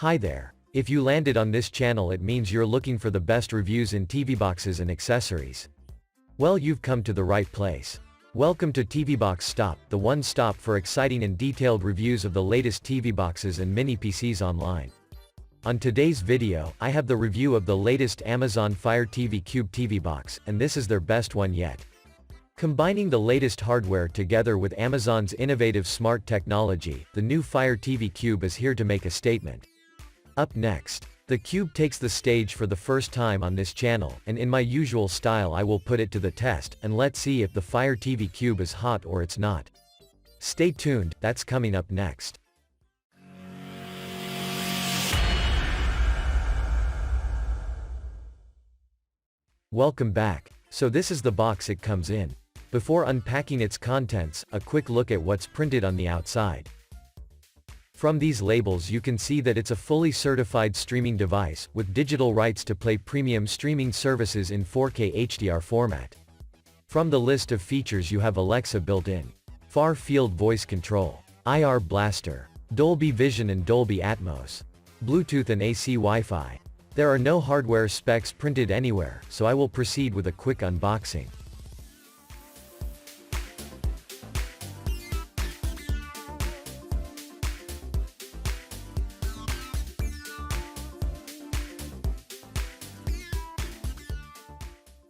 Hi there. If you landed on this channel, it means you're looking for the best reviews in TV boxes and accessories. Well, you've come to the right place. Welcome to TV Box Stop, the one stop for exciting and detailed reviews of the latest TV boxes and mini PCs online. On today's video, I have the review of the latest Amazon Fire TV Cube TV box, and this is their best one yet. Combining the latest hardware together with Amazon's innovative smart technology, the new Fire TV Cube is here to make a statement. Up next, the Cube takes the stage for the first time on this channel, and in my usual style I will put it to the test, and let's see if the Fire TV Cube is hot or it's not. Stay tuned, that's coming up next. Welcome back. So this is the box it comes in. Before unpacking its contents, a quick look at what's printed on the outside. From these labels you can see that it's a fully certified streaming device, with digital rights to play premium streaming services in 4K HDR format. From the list of features you have Alexa built in, Farfield voice control, IR blaster, Dolby Vision and Dolby Atmos, Bluetooth and AC Wi-Fi. There are no hardware specs printed anywhere, so I will proceed with a quick unboxing.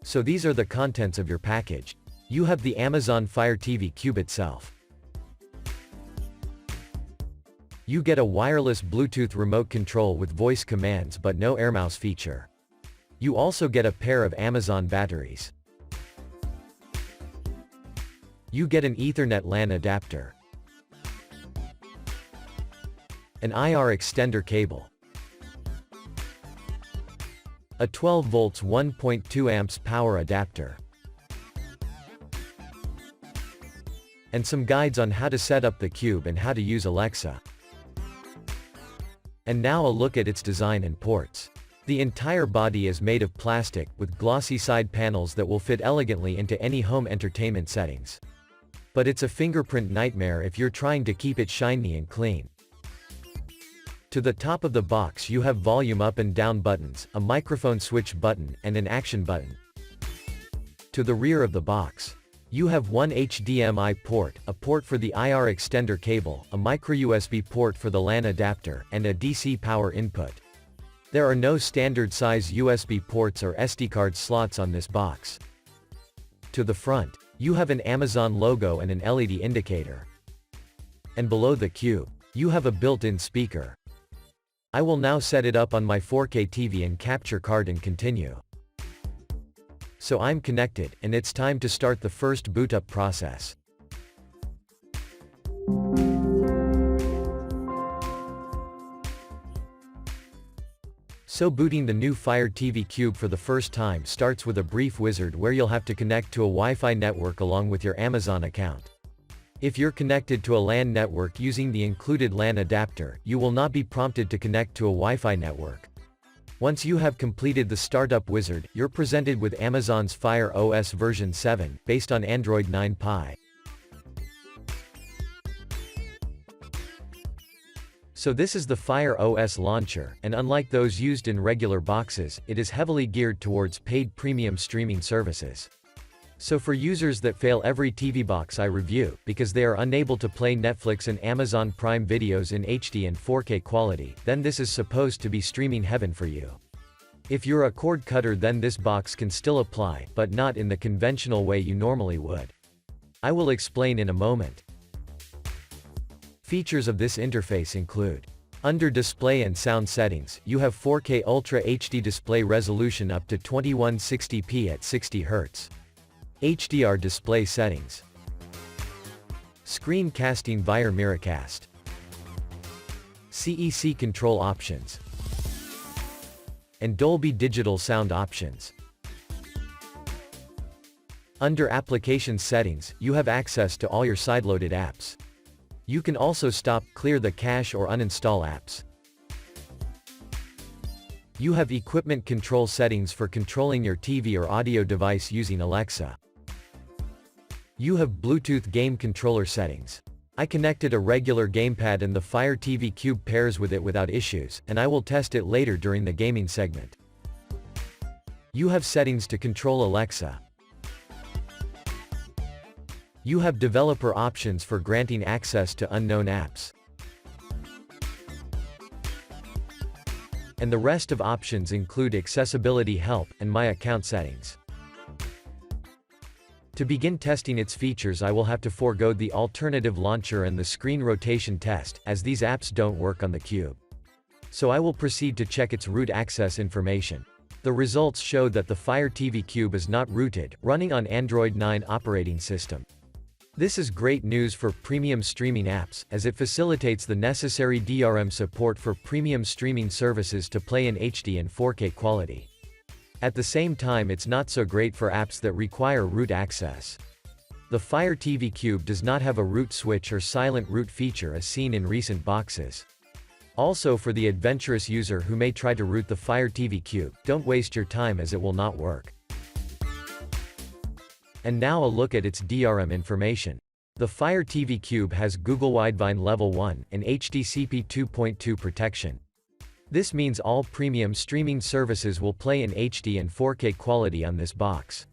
So these are the contents of your package. You have the Amazon Fire TV Cube itself. You get a wireless Bluetooth remote control with voice commands but no AirMouse feature. You also get a pair of Amazon batteries. You get an Ethernet LAN adapter, an IR extender cable, a 12 volts 1.2 amps power adapter, and some guides on how to set up the Cube and how to use Alexa. And now a look at its design and ports. The entire body is made of plastic, with glossy side panels that will fit elegantly into any home entertainment settings. But it's a fingerprint nightmare if you're trying to keep it shiny and clean. To the top of the box you have volume up and down buttons, a microphone switch button, and an action button. To the rear of the box, you have one HDMI port, a port for the IR extender cable, a micro-USB port for the LAN adapter, and a DC power input. There are no standard size USB ports or SD card slots on this box. To the front, you have an Amazon logo and an LED indicator. And below the Cube, you have a built-in speaker. I will now set it up on my 4K TV and capture card and continue. So I'm connected, and it's time to start the first boot up process. So booting the new Fire TV Cube for the first time starts with a brief wizard where you'll have to connect to a Wi-Fi network along with your Amazon account. If you're connected to a LAN network using the included LAN adapter, you will not be prompted to connect to a Wi-Fi network. Once you have completed the startup wizard, you're presented with Amazon's Fire OS version 7, based on Android 9 Pie. So this is the Fire OS launcher, and unlike those used in regular boxes, it is heavily geared towards paid premium streaming services. So for users that fail every TV box I review, because they are unable to play Netflix and Amazon Prime videos in HD and 4K quality, then this is supposed to be streaming heaven for you. If you're a cord cutter, then this box can still apply, but not in the conventional way you normally would. I will explain in a moment. Features of this interface include: under display and sound settings, you have 4K Ultra HD display resolution up to 2160p at 60 Hz. HDR display settings, screencasting via Miracast, CEC control options, and Dolby digital sound options. Under application settings, you have access to all your sideloaded apps. You can also stop, clear the cache or uninstall apps. You have equipment control settings for controlling your TV or audio device using Alexa. You have Bluetooth game controller settings. I connected a regular gamepad and the Fire TV Cube pairs with it without issues, and I will test it later during the gaming segment. You have settings to control Alexa. You have developer options for granting access to unknown apps. And the rest of options include accessibility help and my account settings. To begin testing its features, I will have to forego the alternative launcher and the screen rotation test, as these apps don't work on the Cube. So I will proceed to check its root access information. The results showed that the Fire TV Cube is not rooted, running on Android 9 operating system. This is great news for premium streaming apps, as it facilitates the necessary DRM support for premium streaming services to play in HD and 4K quality. At the same time, it's not so great for apps that require root access. The Fire TV Cube does not have a root switch or silent root feature as seen in recent boxes. Also, for the adventurous user who may try to root the Fire TV Cube, don't waste your time as it will not work. And now a look at its DRM information. The Fire TV Cube has Google Widevine Level 1 and HDCP 2.2 protection. This means all premium streaming services will play in HD and 4K quality on this box.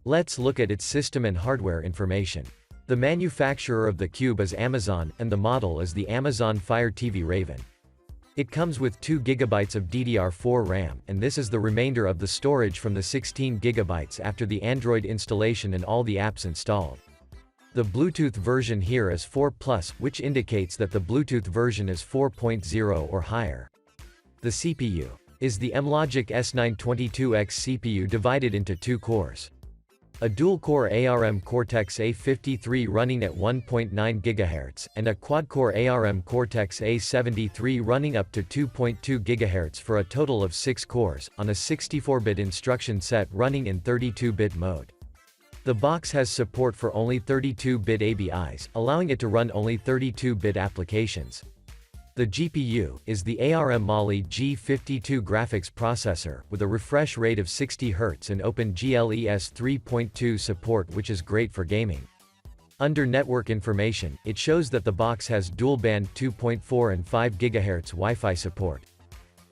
Let's look at its system and hardware information. The manufacturer of the Cube is Amazon, and the model is the Amazon Fire TV Raven. It comes with 2 GB of DDR4 RAM, and this is the remainder of the storage from the 16 GB after the Android installation and all the apps installed. The Bluetooth version here is 4+, which indicates that the Bluetooth version is 4.0 or higher. The CPU is the eMMc S922X CPU divided into 2 cores. A dual-core ARM Cortex-A53 running at 1.9 GHz, and a quad-core ARM Cortex-A73 running up to 2.2 GHz for a total of 6 cores, on a 64-bit instruction set running in 32-bit mode. The box has support for only 32-bit ABIs, allowing it to run only 32-bit applications. The GPU is the ARM Mali G52 graphics processor, with a refresh rate of 60 Hz and OpenGLES 3.2 support, which is great for gaming. Under network information, it shows that the box has dual-band 2.4 and 5 GHz Wi-Fi support.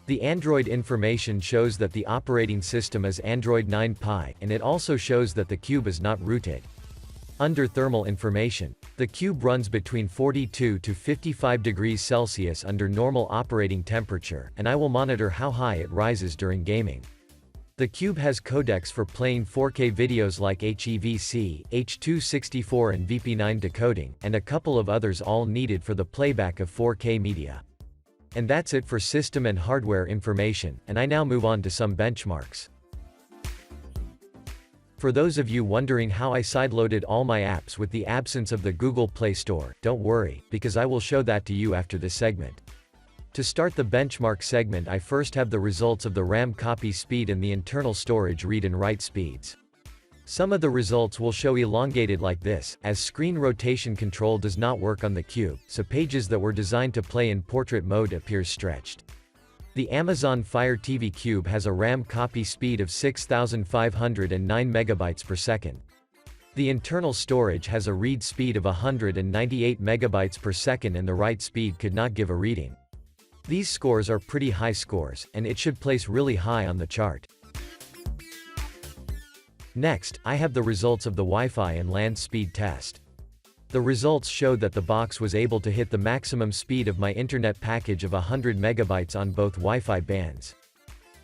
The Android information shows that the operating system is Android 9 Pie, and it also shows that the Cube is not rooted. Under thermal information, the Cube runs between 42 to 55 degrees Celsius under normal operating temperature, and I will monitor how high it rises during gaming. The Cube has codecs for playing 4K videos like HEVC, H.264 and VP9 decoding, and a couple of others, all needed for the playback of 4K media. And that's it for system and hardware information, and I now move on to some benchmarks. For those of you wondering how I sideloaded all my apps with the absence of the Google Play Store, don't worry, because I will show that to you after this segment. To start the benchmark segment, I first have the results of the RAM copy speed and the internal storage read and write speeds. Some of the results will show elongated like this, as screen rotation control does not work on the Cube, so pages that were designed to play in portrait mode appears stretched. The Amazon Fire TV Cube has a RAM copy speed of 6,509 MB per second. The internal storage has a read speed of 198 MB per second, and the write speed could not give a reading. These scores are pretty high scores, and it should place really high on the chart. Next, I have the results of the Wi-Fi and LAN speed test. The results showed that the box was able to hit the maximum speed of my internet package of 100 MB on both Wi-Fi bands.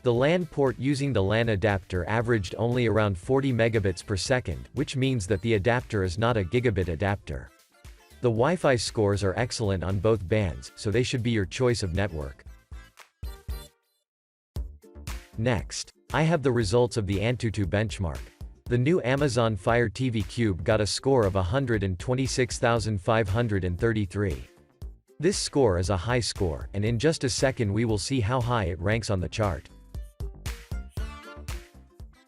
The LAN port using the LAN adapter averaged only around 40 megabits per second, which means that the adapter is not a gigabit adapter. The Wi-Fi scores are excellent on both bands, so they should be your choice of network. Next, I have the results of the Antutu benchmark. The new Amazon Fire TV Cube got a score of 126,533. This score is a high score, and in just a second we will see how high it ranks on the chart.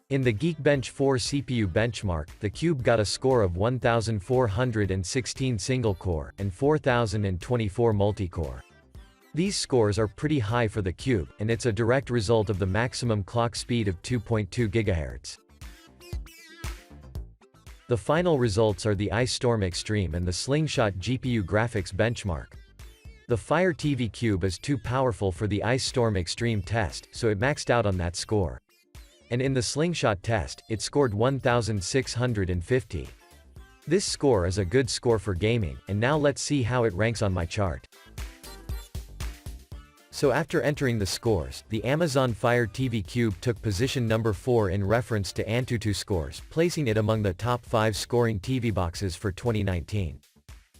In the Geekbench 4 CPU benchmark, the Cube got a score of 1,416 single-core, and 4,024 multi-core. These scores are pretty high for the Cube, and it's a direct result of the maximum clock speed of 2.2 GHz. The final results are the Ice Storm Extreme and the SlingShot GPU graphics benchmark. The Fire TV Cube is too powerful for the Ice Storm Extreme test, so it maxed out on that score. And in the SlingShot test, it scored 1650. This score is a good score for gaming, and now let's see how it ranks on my chart. So after entering the scores, the Amazon Fire TV Cube took position number 4 in reference to Antutu scores, placing it among the top 5 scoring TV boxes for 2019.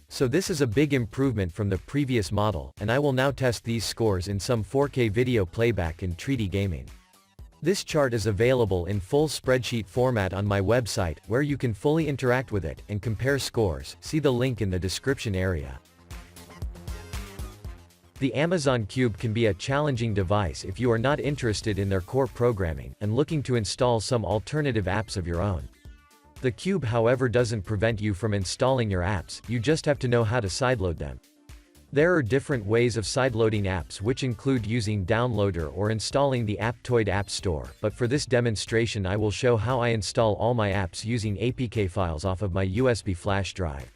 So this is a big improvement from the previous model, and I will now test these scores in some 4K video playback in 3D gaming. This chart is available in full spreadsheet format on my website, where you can fully interact with it, and compare scores. See the link in the description area. The Amazon Cube can be a challenging device if you are not interested in their core programming, and looking to install some alternative apps of your own. The Cube however doesn't prevent you from installing your apps, you just have to know how to sideload them. There are different ways of sideloading apps, which include using Downloader or installing the Aptoide App Store, but for this demonstration I will show how I install all my apps using APK files off of my USB flash drive.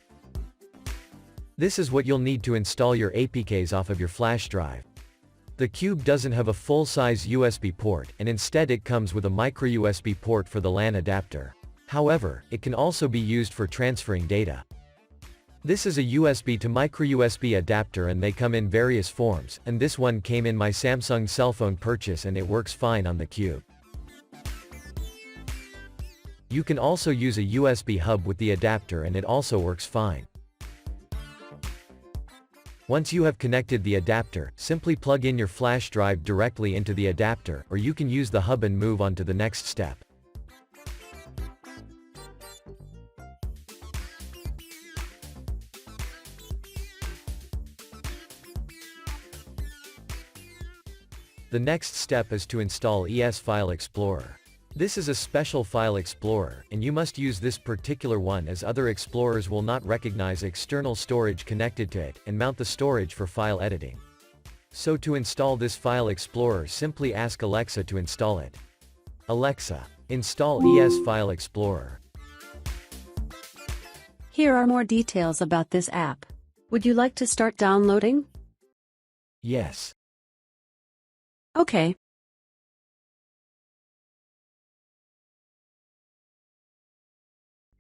This is what you'll need to install your APKs off of your flash drive. The Cube doesn't have a full-size USB port, and instead it comes with a micro USB port for the LAN adapter. However, it can also be used for transferring data. This is a USB to micro USB adapter and they come in various forms, and this one came in my Samsung cell phone purchase and it works fine on the Cube. You can also use a USB hub with the adapter and it also works fine. Once you have connected the adapter, simply plug in your flash drive directly into the adapter, or you can use the hub and move on to the next step. The next step is to install ES File Explorer. This is a special file explorer, and you must use this particular one as other explorers will not recognize external storage connected to it, and mount the storage for file editing. So to install this file explorer, simply ask Alexa to install it. Alexa, install ES File Explorer. Here are more details about this app. Would you like to start downloading? Yes. Okay.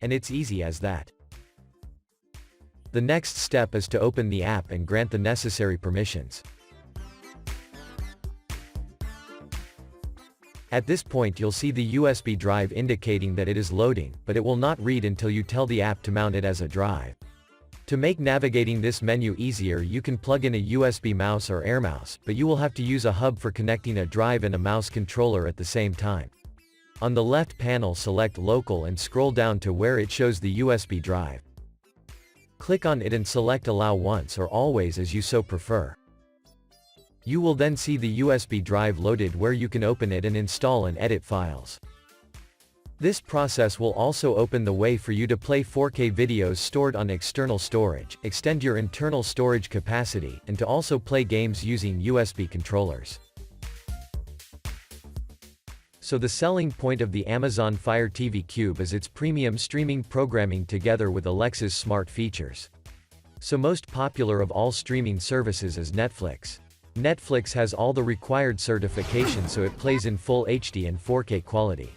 And it's easy as that. The next step is to open the app and grant the necessary permissions. At this point you'll see the USB drive indicating that it is loading, but it will not read until you tell the app to mount it as a drive. To make navigating this menu easier, you can plug in a USB mouse or AirMouse, but you will have to use a hub for connecting a drive and a mouse controller at the same time. On the left panel select Local and scroll down to where it shows the USB drive. Click on it and select Allow once or always as you so prefer. You will then see the USB drive loaded where you can open it and install and edit files. This process will also open the way for you to play 4K videos stored on external storage, extend your internal storage capacity, and to also play games using USB controllers. So the selling point of the Amazon Fire TV Cube is its premium streaming programming together with Alexa's smart features. So most popular of all streaming services is Netflix. Netflix has all the required certifications, so it plays in full HD and 4K quality.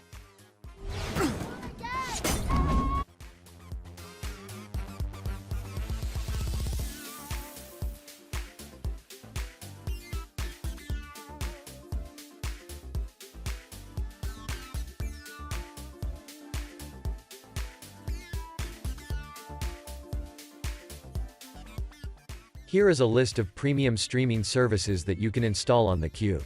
Here is a list of premium streaming services that you can install on the Cube.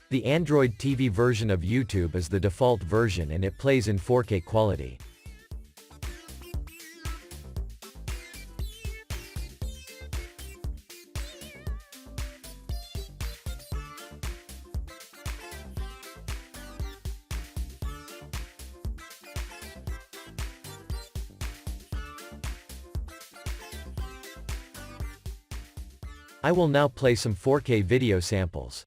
The Android TV version of YouTube is the default version and it plays in 4K quality. I will now play some 4K video samples.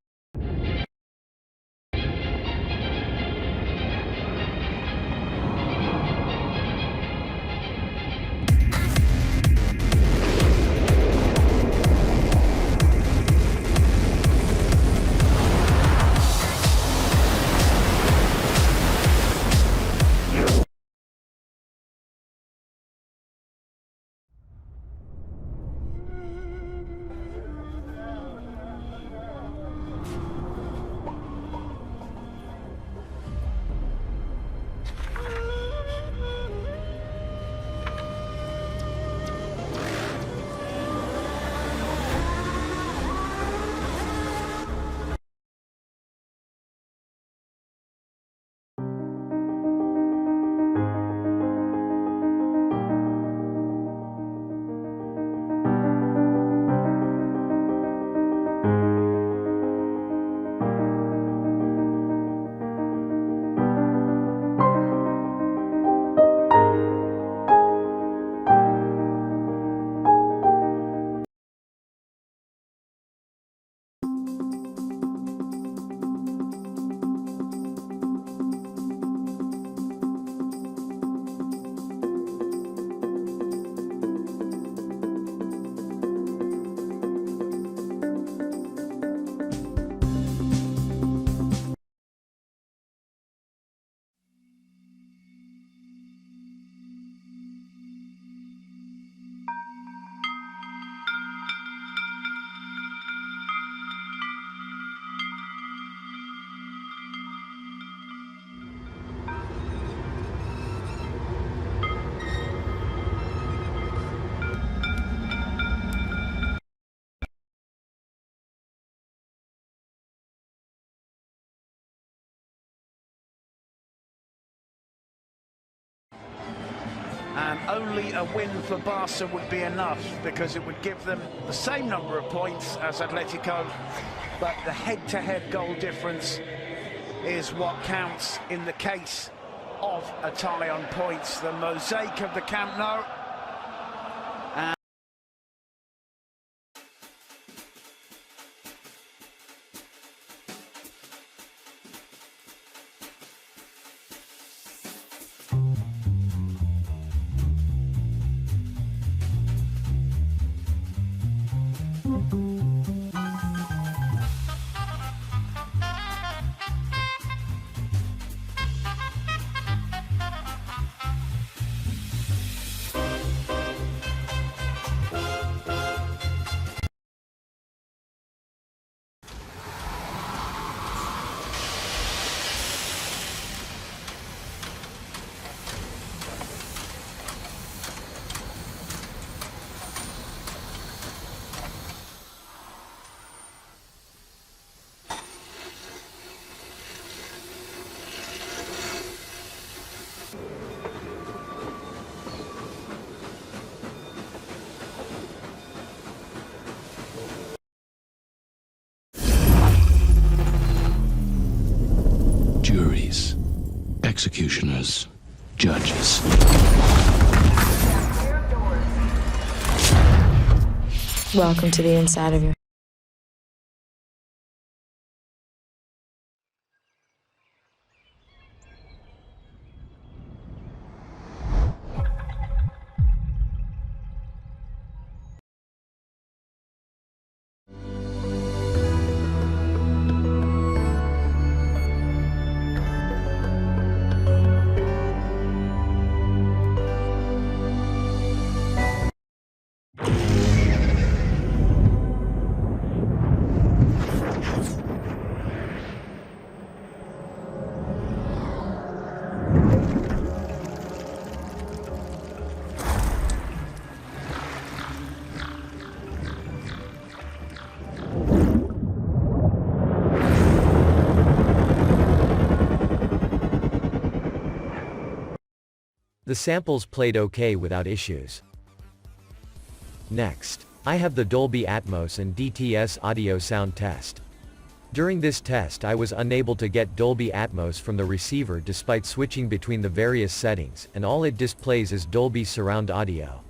And only a win for Barca would be enough, because it would give them the same number of points as Atletico, but the head-to-head goal difference is what counts in the case of a tie on points. The mosaic of the Camp Nou. Juries, executioners, judges. Welcome to the inside of your The samples played okay without issues. Next, I have the Dolby Atmos and DTS audio sound test. During this test I was unable to get Dolby Atmos from the receiver despite switching between the various settings, and all it displays is Dolby surround audio.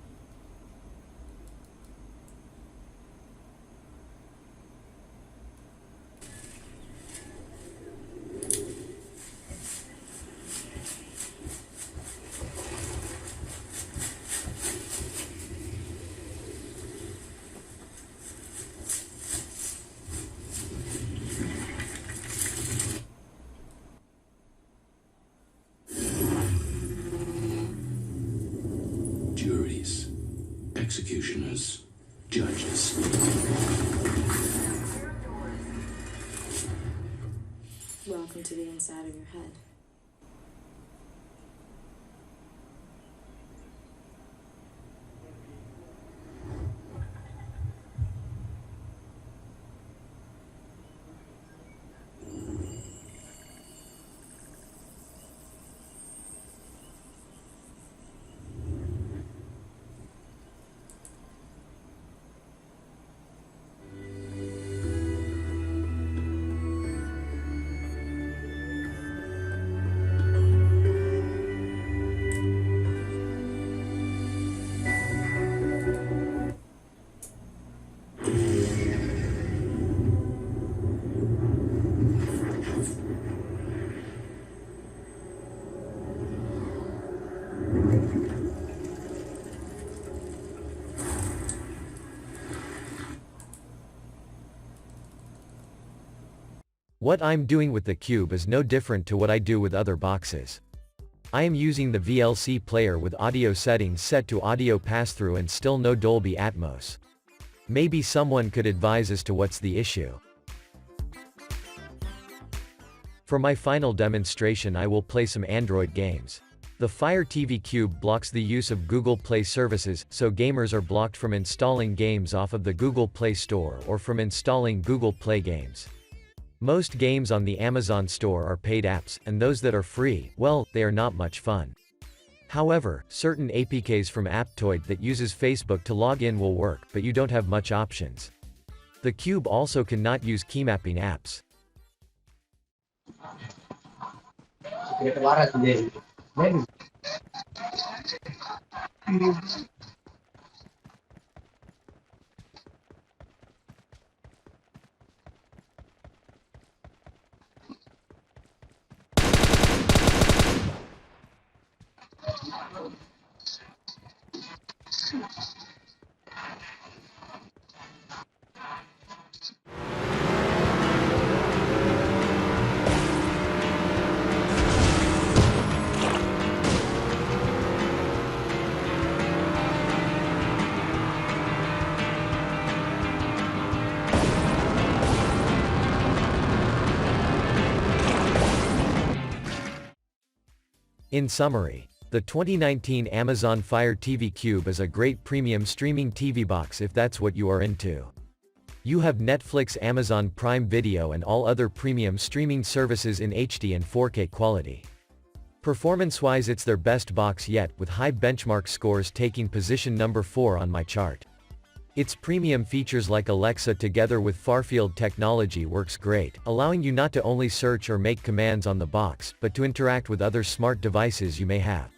Executioners, judges. Welcome to the inside of your head. What I'm doing with the cube is no different to what I do with other boxes. I am using the VLC player with audio settings set to audio pass-through and still no Dolby Atmos. Maybe someone could advise as to what's the issue. For my final demonstration I will play some Android games. The Fire TV Cube blocks the use of Google Play services, so gamers are blocked from installing games off of the Google Play Store or from installing Google Play games. Most games on the Amazon store are paid apps, and those that are free, well, they are not much fun. However, certain APKs from Aptoide that uses Facebook to log in will work, but you don't have much options. The Cube also cannot use keymapping apps. In summary, the 2019 Amazon Fire TV Cube is a great premium streaming TV box if that's what you are into. You have Netflix, Amazon Prime Video and all other premium streaming services in HD and 4K quality. Performance-wise it's their best box yet, with high benchmark scores taking position number 4 on my chart. Its premium features like Alexa together with Farfield technology works great, allowing you not to only search or make commands on the box, but to interact with other smart devices you may have.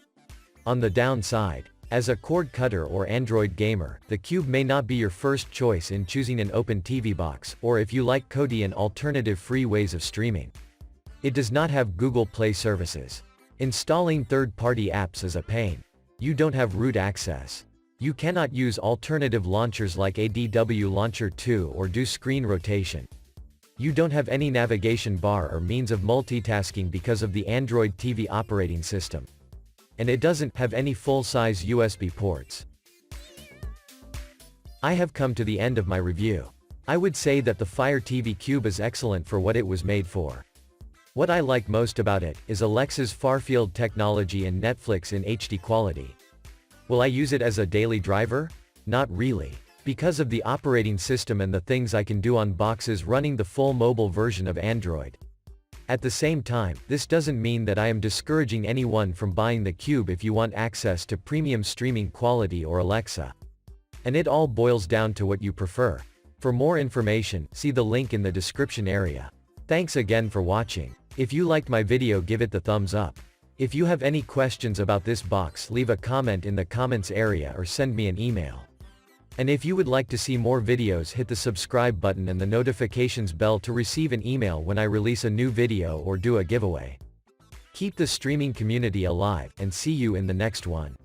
On the downside, as a cord cutter or Android gamer, the Cube may not be your first choice in choosing an open TV box, or if you like Kodi and alternative free ways of streaming. It does not have Google Play services. Installing third-party apps is a pain. You don't have root access. You cannot use alternative launchers like ADW Launcher 2 or do screen rotation. You don't have any navigation bar or means of multitasking because of the Android TV operating system. And it doesn't have any full-size USB ports. I have come to the end of my review. I would say that the Fire TV Cube is excellent for what it was made for. What I like most about it is Alexa's Farfield technology and Netflix in HD quality. Will I use it as a daily driver? Not really. Because of the operating system and the things I can do on boxes running the full mobile version of Android. At the same time, this doesn't mean that I am discouraging anyone from buying the Cube if you want access to premium streaming quality or Alexa. And it all boils down to what you prefer. For more information, see the link in the description area. Thanks again for watching. If you liked my video, give it the thumbs up. If you have any questions about this box, leave a comment in the comments area or send me an email. And if you would like to see more videos, hit the subscribe button and the notifications bell to receive an email when I release a new video or do a giveaway. Keep the streaming community alive, and see you in the next one.